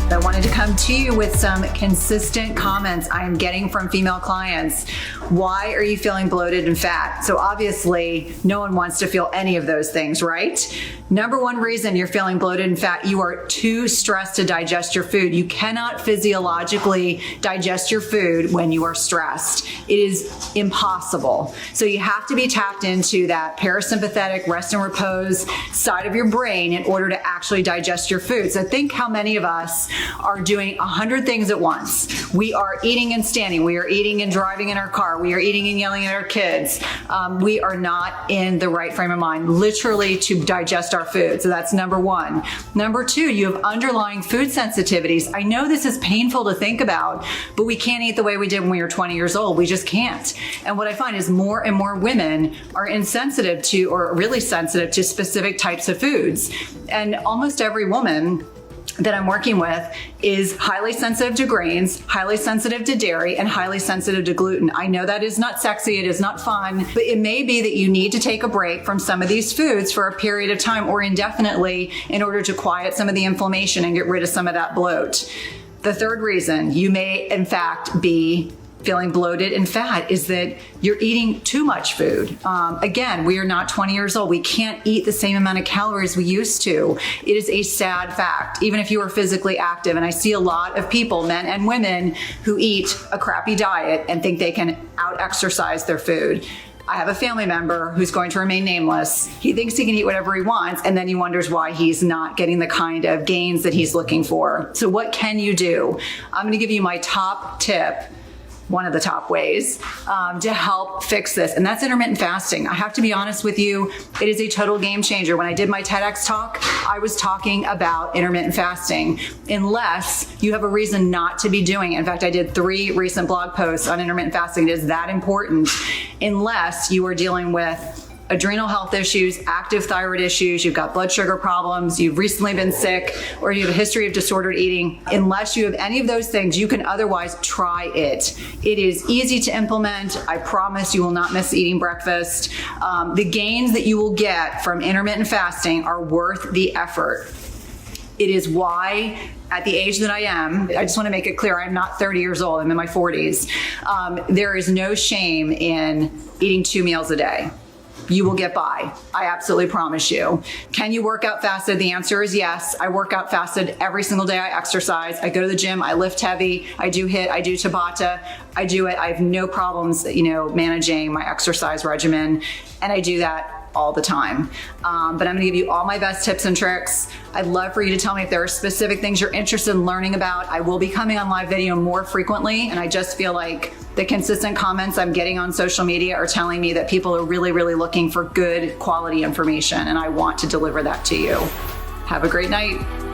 I wanted to come to you with some consistent comments I am getting from female clients. Why are you feeling bloated and fat? So obviously, no one wants to feel any of those things, right? Number one reason you're feeling bloated and fat, you are too stressed to digest your food. You cannot physiologically digest your food when you are stressed. It is impossible. So you have to be tapped into that parasympathetic rest and repose side of your brain in order to actually digest your food. So think how many of us are doing 100 things at once. We are eating and standing. We are eating and driving in our car. We are eating and yelling at our kids. We are not in the right frame of mind, literally, to digest our food. So that's number one. Number two, you have underlying food sensitivities. I know this is painful to think about, but we can't eat the way we did when we were 20 years old. We just can't. And what I find is more and more women are insensitive to, or really sensitive to, specific types of foods. And almost every woman that I'm working with is highly sensitive to grains, highly sensitive to dairy, and highly sensitive to gluten. I know that is not sexy, it is not fun, but it may be that you need to take a break from some of these foods for a period of time or indefinitely in order to quiet some of the inflammation and get rid of some of that bloat. The third reason you may, in fact, be feeling bloated and fat is that you're eating too much food. Again, we are not 20 years old. We can't eat the same amount of calories we used to. It is a sad fact, even if you are physically active. And I see a lot of people, men and women, who eat a crappy diet and think they can out-exercise their food. I have a family member who's going to remain nameless. He thinks he can eat whatever he wants, and then he wonders why he's not getting the kind of gains that he's looking for. So what can you do? I'm going to give you my top tip, one of the top ways to help fix this, and that's intermittent fasting. I have to be honest with you, it is a total game changer. When I did my TEDx talk, I was talking about intermittent fasting, unless you have a reason not to be doing it. In fact, I did 3 recent blog posts on intermittent fasting. It is that important, unless you are dealing with adrenal health issues, active thyroid issues, you've got blood sugar problems, you've recently been sick, or you have a history of disordered eating. Unless you have any of those things, you can otherwise try it. It is easy to implement. I promise you will not miss eating breakfast. The gains that you will get from intermittent fasting are worth the effort. It is why, at the age that I am, I just want to make it clear, I'm not 30 years old, I'm in my 40s. There is no shame in eating 2 meals a day. You will get by. I absolutely promise you. Can you work out fasted? The answer is yes. I work out fasted every single day. I exercise. I go to the gym. I lift heavy. I do HIIT. I do Tabata. I do it. I have no problems, managing my exercise regimen. And I do that all the time. But I'm going to give you all my best tips and tricks. I'd love for you to tell me if there are specific things you're interested in learning about. I will be coming on live video more frequently, and I just feel like the consistent comments I'm getting on social media are telling me that people are really, really looking for good quality information, and I want to deliver that to you. Have a great night.